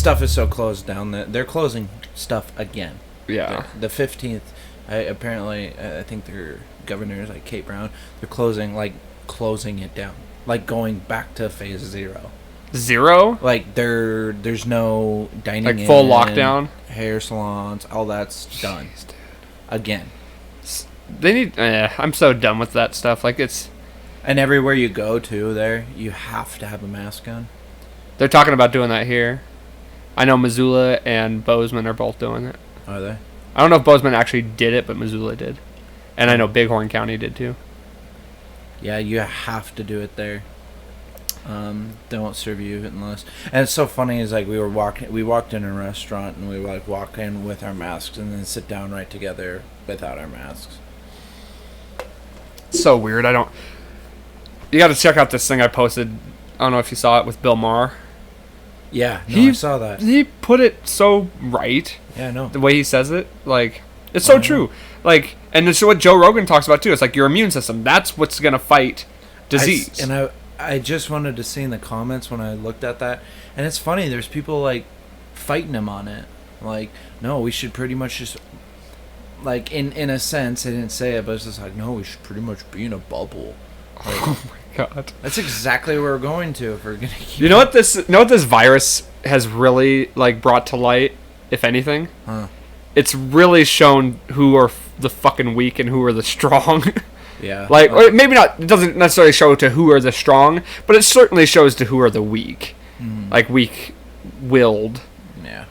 stuff is so closed down that they're closing stuff again. Yeah. The 15th, I think their governor is like Kate Brown. They're closing it down, like going back to phase 0. 0? Like there's no dining, like full lockdown. Hair salons, all that's done again. They need. I'm so done with that stuff. Like it's. And everywhere you go to, there you have to have a mask on. They're talking about doing that here. I know Missoula and Bozeman are both doing it. Are they? I don't know if Bozeman actually did it, but Missoula did. And I know Bighorn County did too. Yeah, you have to do it there. They won't serve you unless. And it's so funny is like we walked in a restaurant and we like walk in with our masks and then sit down right together without our masks. It's so weird. You got to check out this thing I posted. I don't know if you saw it with Bill Maher. Yeah, I saw that. He put it so right. Yeah, I know. The way he says it, like, it's so true. Like, and it's what Joe Rogan talks about too. It's like your immune system. That's what's gonna fight disease. I just wanted to see in the comments when I looked at that, and it's funny. There's people like fighting him on it. Like, no, we should pretty much just, like, in a sense, they didn't say it, but it's just like, no, we should pretty much be in a bubble. Like, oh my god, that's exactly where we're going to if we're gonna keep. You know what this virus has really like brought to light, if anything? Huh. It's really shown who are the fucking weak and who are the strong. Yeah. Like, or maybe not. It doesn't necessarily show to who are the strong, but it certainly shows to who are the weak. Mm. Like weak-willed. Yeah.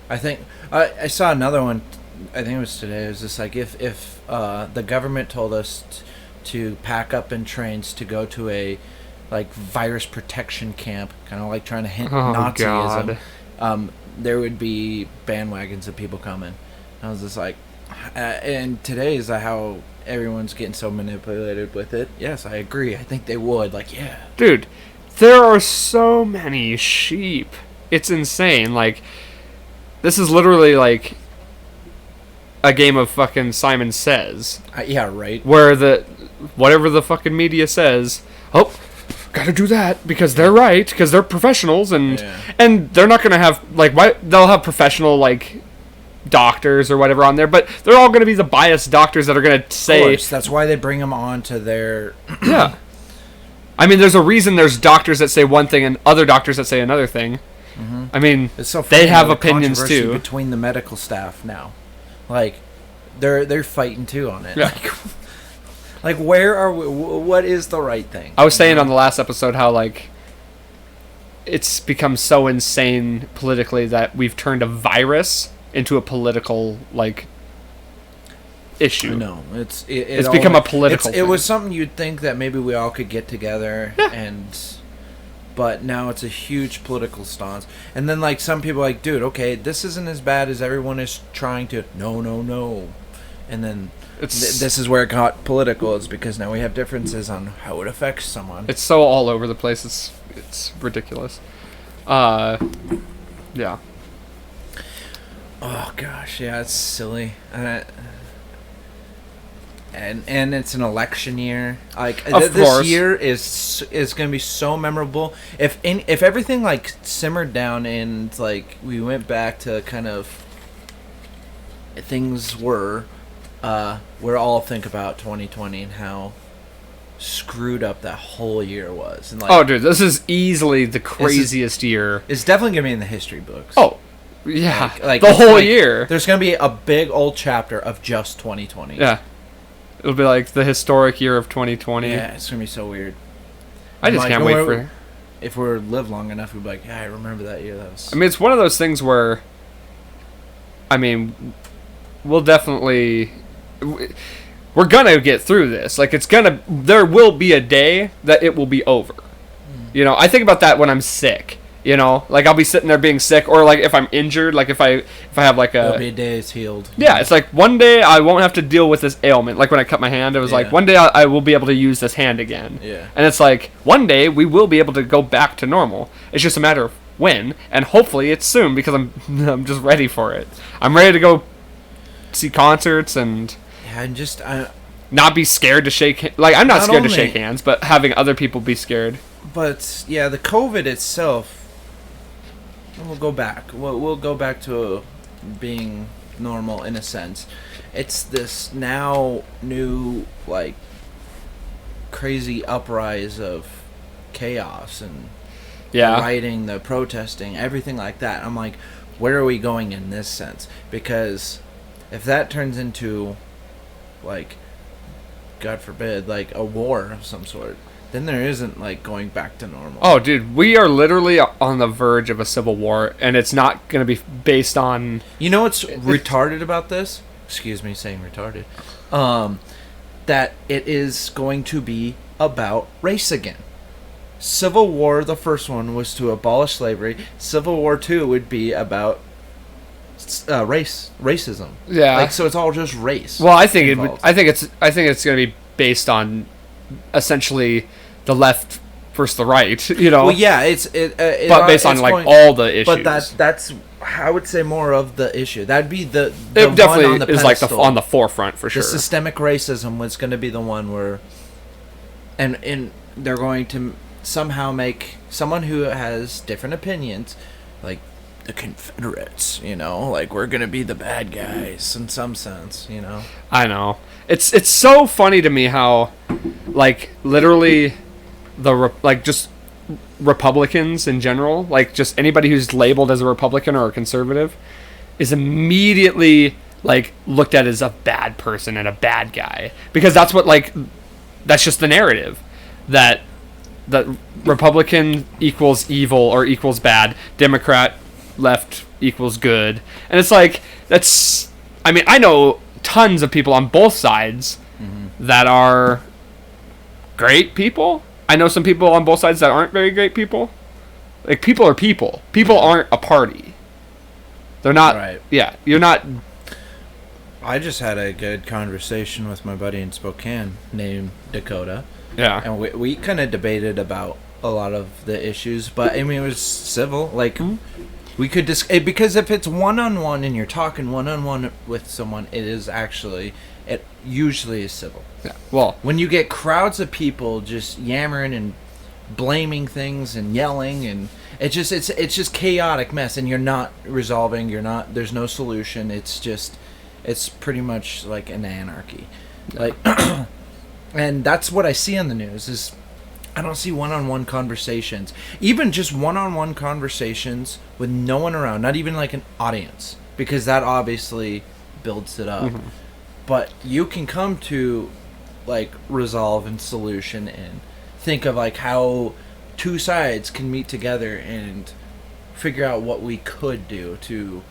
I think I saw another one. I think it was today. It was just like if the government told us to pack up in trains to go to a like virus protection camp, kind of like trying to hint Nazism. God. There would be bandwagons of people coming. I was just like, and today is how everyone's getting so manipulated with it. Yes, I agree. I think they would. Like, yeah. Dude, there are so many sheep. It's insane. Like, this is literally like a game of fucking Simon Says. Yeah, right. Where whatever the fucking media says, oh, gotta do that because they're right, because they're professionals, and they're not gonna have like they'll have professional like doctors or whatever on there, but they're all gonna be the biased doctors that are gonna say. Of course, that's why they bring them on to their. Yeah. I mean, there's a reason there's doctors that say one thing and other doctors that say another thing. Mm-hmm. I mean, it's so funny they have opinions too. Between the medical staff now, like they're fighting too on it. Yeah. Like where are we? What is the right thing? I was saying on the last episode how like it's become so insane politically that we've turned a virus into a political like issue. No, it's become a political thing. It was something you'd think that maybe we all could get together but now it's a huge political stance. And then like some people are like, dude, okay, this isn't as bad as everyone is trying to. No. And then this is where it got political, is because now we have differences on how it affects someone. It's so all over the place. It's ridiculous. Yeah. Oh gosh, yeah, it's silly. And it's an election year. Like this year is going to be so memorable. If everything like simmered down and like we went back to kind of things we're all think about 2020 and how screwed up that whole year was. And like, oh, dude, this is easily the craziest year. It's definitely going to be in the history books. Oh, yeah. Like the whole year. There's going to be a big old chapter of just 2020. Yeah. It'll be like the historic year of 2020. Yeah, it's going to be so weird. I just can't wait for... If we live long enough, we'll be like, yeah, I remember that year. I mean, it's one of those things where... I mean, we'll definitely... We're gonna get through this. Like, there will be a day that it will be over. You know, I think about that when I'm sick. You know, like I'll be sitting there being sick, or like if I'm injured, like if I have like there'll be a day it's healed. Yeah, it's like one day I won't have to deal with this ailment. Like when I cut my hand, it was like one day I will be able to use this hand again. Yeah. And it's like one day we will be able to go back to normal. It's just a matter of when, and hopefully it's soon, because I'm just ready for it. I'm ready to go see concerts and not be scared to shake. Like I'm not scared to shake hands, but having other people be scared. But yeah, the COVID itself, we'll go back. We'll go back to being normal in a sense. It's this now new like crazy uprise of chaos and Yeah. the rioting, the protesting, everything like that. I'm like, where are we going in this sense? Because if that turns into, like, God forbid, like a war of some sort, then there isn't like going back to normal. Oh, dude, we are literally on the verge of a civil war, and it's not going to be based on. You know what's retarded about this? Excuse me saying retarded. That it is going to be about race again. Civil War, the first one, was to abolish slavery. Civil War 2 would be about racism. Yeah. Like, so it's all just race. Well, I think involved. I think it's going to be based on essentially the left versus the right. You know. Well, yeah, but based on like all the issues. But that's I would say more of the issue. That'd be the it one definitely on the is like pedestal. on the forefront for sure. The systemic racism was going to be the one where, and they're going to somehow make someone who has different opinions, like the Confederates, you know, like we're going to be the bad guys in some sense, you know. I know. It's so funny to me how, like, literally, just Republicans in general, like just anybody who's labeled as a Republican or a conservative, is immediately like looked at as a bad person and a bad guy, because that's just the narrative that Republican equals evil or equals bad, Democrat left equals good, and it's like I mean, I know tons of people on both sides that are great people. I know some people on both sides that aren't very great people. Like, people are people. People aren't a party. They're not. Right. Yeah, you're not. I just had a good conversation with my buddy in Spokane named Dakota. Yeah. And we kind of debated about a lot of the issues, but I mean, it was civil. Like, we could because if it's one-on-one and you're talking one-on-one with someone, it usually is civil. Yeah. Well, When you get crowds of people just yammering and blaming things and yelling, and it's just chaotic mess, and you're not resolving. There's no solution. It's pretty much like an anarchy, like, and that's what I see on the news. Is I don't see one-on-one conversations, even just one-on-one conversations with no one around, not even like an audience, because that obviously builds it up. But you can come to like resolve and solution and think of like how two sides can meet together and figure out what we could do to,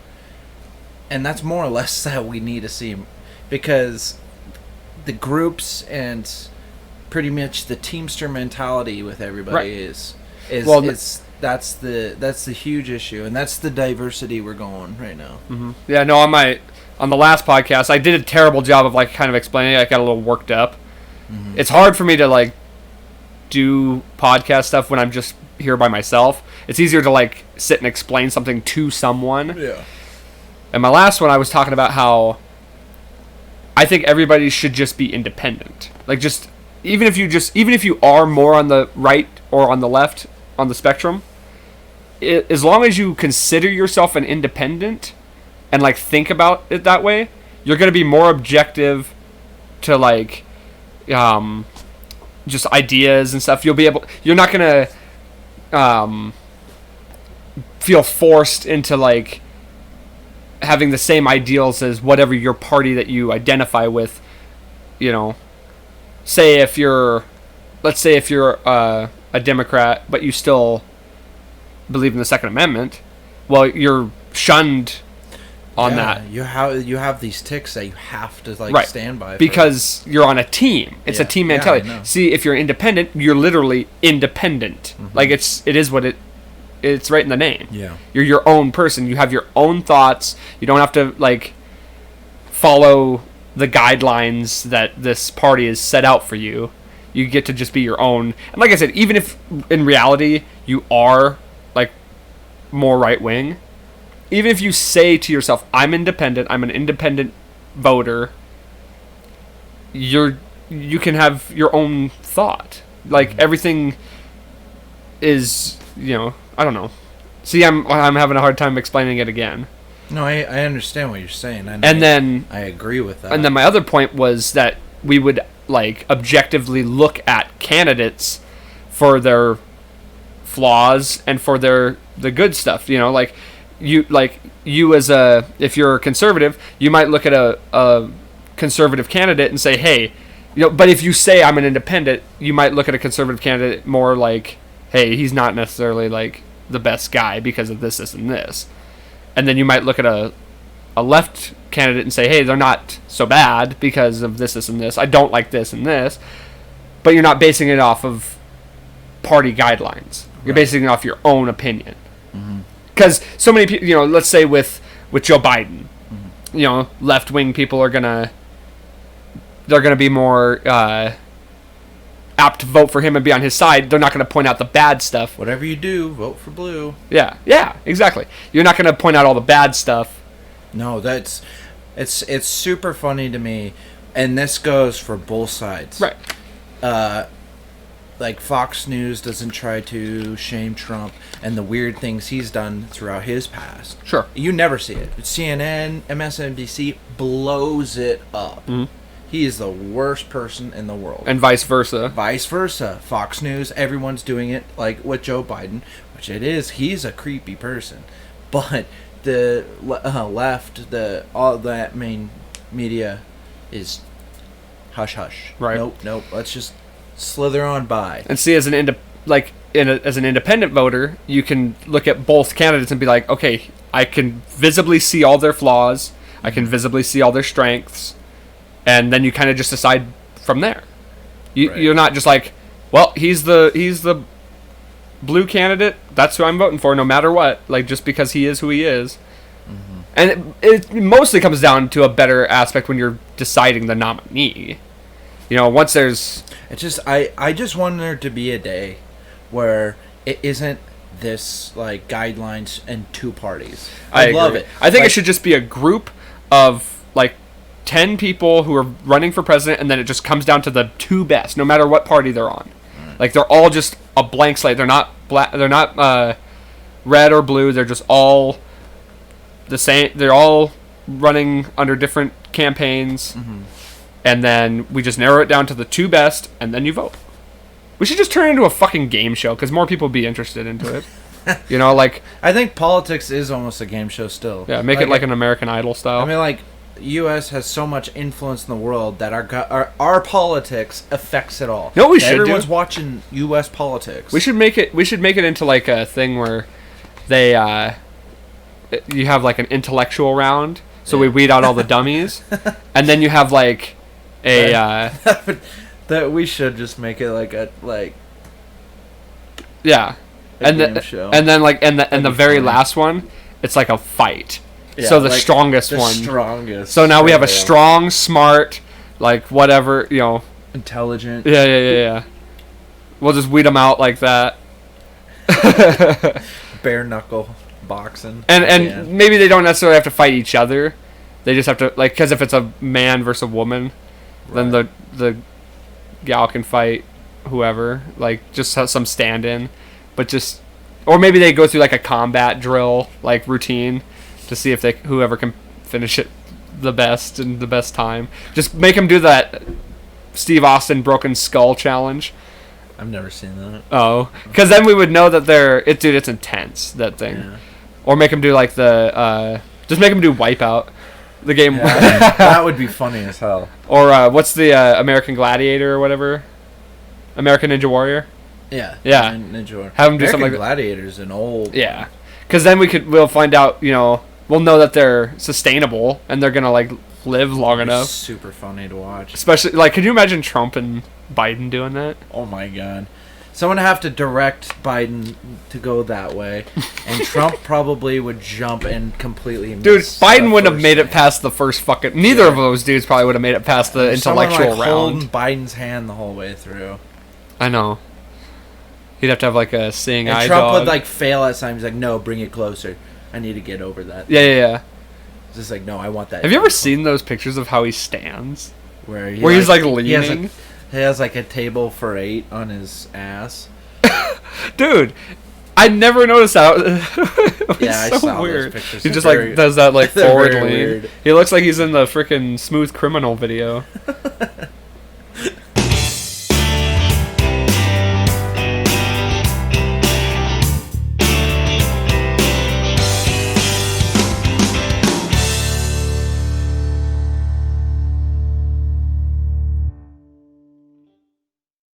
and that's more or less that we need to see, because the groups and pretty much the teamster mentality with everybody Right. is Well, that's the huge issue, and that's the diversity we're going right now. yeah, no, on the last podcast, I did a terrible job of like kind of explaining it. I got a little worked up. It's hard for me to like do podcast stuff when I'm just here by myself. It's easier to like sit and explain something to someone. Yeah. And my last one, I was talking about how I think everybody should just be independent. Like, just even if you are more on the right or on the left on the spectrum, as long as you consider yourself an independent and like think about it that way, you're going to be more objective to like just ideas and stuff. You're not going to feel forced into like having the same ideals as whatever your party that you identify with, you know. Let's say if you're a Democrat, but you still believe in the Second Amendment, well, you're shunned on that. You have these ticks that you have to like Right. stand by Because you're on a team. It's a Yeah. team Yeah, I mentality. know. See, if you're independent, you're literally independent. Like, it is what it's right in the name. Yeah. You're your own person. You have your own thoughts. You don't have to like follow the guidelines that this party has set out for you. You get to just be your own. And like I said, even if in reality you are like more right wing, even if you say to yourself, I'm independent, I'm an independent voter, you can have your own thought. Like, everything is, I don't know. See, I'm having a hard time explaining it again. No, I understand what you're saying. And then I agree with that. And then my other point was that we would like objectively look at candidates for their flaws and for the good stuff. You know, like you as a, if you're a conservative, you might look at a conservative candidate and say, hey, you know. But if you say I'm an independent, you might look at a conservative candidate more like, hey, he's not necessarily like the best guy because of this, and this. And then you might look at a left candidate and say, hey, they're not so bad because of this, and this. I don't like this and this. But you're not basing it off of party guidelines. You're basing it off your own opinion. Because so many people, you know, let's say with Joe Biden, you know, left-wing people are they're gonna be more apt to vote for him and be on his side. They're not gonna point out the bad stuff. Whatever you do, vote for blue. Yeah, exactly. You're not gonna point out all the bad stuff. No, it's super funny to me, and this goes for both sides. Right. Like Fox News doesn't try to shame Trump and the weird things he's done throughout his past. Sure. You never see it. CNN, MSNBC blows it up. He is the worst person in the world. And vice versa. Vice versa. Fox News, everyone's doing it like with Joe Biden, which it is. He's a creepy person. But the left, all that main media is hush hush. Right. Nope. Let's just slither on by. And see, as an as an independent voter, you can look at both candidates and be like, okay, I can visibly see all their flaws, I can visibly see all their strengths, and then you kind of just decide from there. You're not just like, well, he's the blue candidate, that's who I'm voting for, no matter what, like just because he is who he is. And it mostly comes down to a better aspect when you're deciding the nominee. You know, once there's... It's just, I just want there to be a day where it isn't this, like, guidelines and two parties. I love it. I think it should just be a group of, like, 10 people who are running for president, and then it just comes down to the two best, no matter what party they're on. Like, they're all just a blank slate. They're not black. They're not red or blue. They're just all the same. They're all running under different campaigns. And then we just narrow it down to the two best, and then you vote. We should just turn it into a fucking game show, because more people would be interested into it. You know, like... I think politics is almost a game show still. Yeah, make it like an American Idol style. I mean, like, U.S. has so much influence in the world that our politics affects it all. No, we should Everyone's watching U.S. politics. We should make it into like a thing where they... you have like an intellectual round, so we weed out all the dummies, and then you have like... that we should just make it like yeah, and then the very last one, it's like a fight. Yeah, so the like strongest one. Strongest. So now we have a strong, smart, like whatever, you know, intelligent. Yeah. We'll just weed them out like that. Bare knuckle boxing. And maybe they don't necessarily have to fight each other. They just have to, like, because if it's a man versus a woman, then the gal can fight whoever, like just have some stand-in, but just, or maybe they go through like a combat drill like routine to see if whoever can finish it the best in the best time. Just make them do that Steve Austin Broken Skull challenge. I've never seen that. Oh, because then we would know that it's intense, that thing. Yeah. Or make them do like just make them do Wipeout. The game. Yeah, that would be funny as hell. Or what's the American Gladiator or whatever? American Ninja Warrior? Yeah. Ninja Warrior. Have them do something like that. Gladiator's an old... Yeah. Because then we'll find out, you know, we'll know that they're sustainable and they're going to, like, live long enough. Super funny to watch. Especially, like, could you imagine Trump and Biden doing that? Oh my god. Someone have to direct Biden to go that way, and Trump probably would jump and completely miss. Dude, Biden wouldn't have made it past the first fucking... Neither of those dudes probably would have made it past the intellectual round. Holding Biden's hand the whole way through. I know. He'd have to have like a seeing eye Trump dog. would like fail at times. He's like, no, bring it closer. I need to get over that. Yeah. It's just like, no, I want that. Have you ever seen those pictures of how he stands? Where he's like leaning? He has like a table for 8 on his ass. Dude, I never noticed that. It's Yeah, I so saw those weird. pictures. He just Very- like does that like they're forward very lean. weird. He looks like he's in the freaking Smooth Criminal video.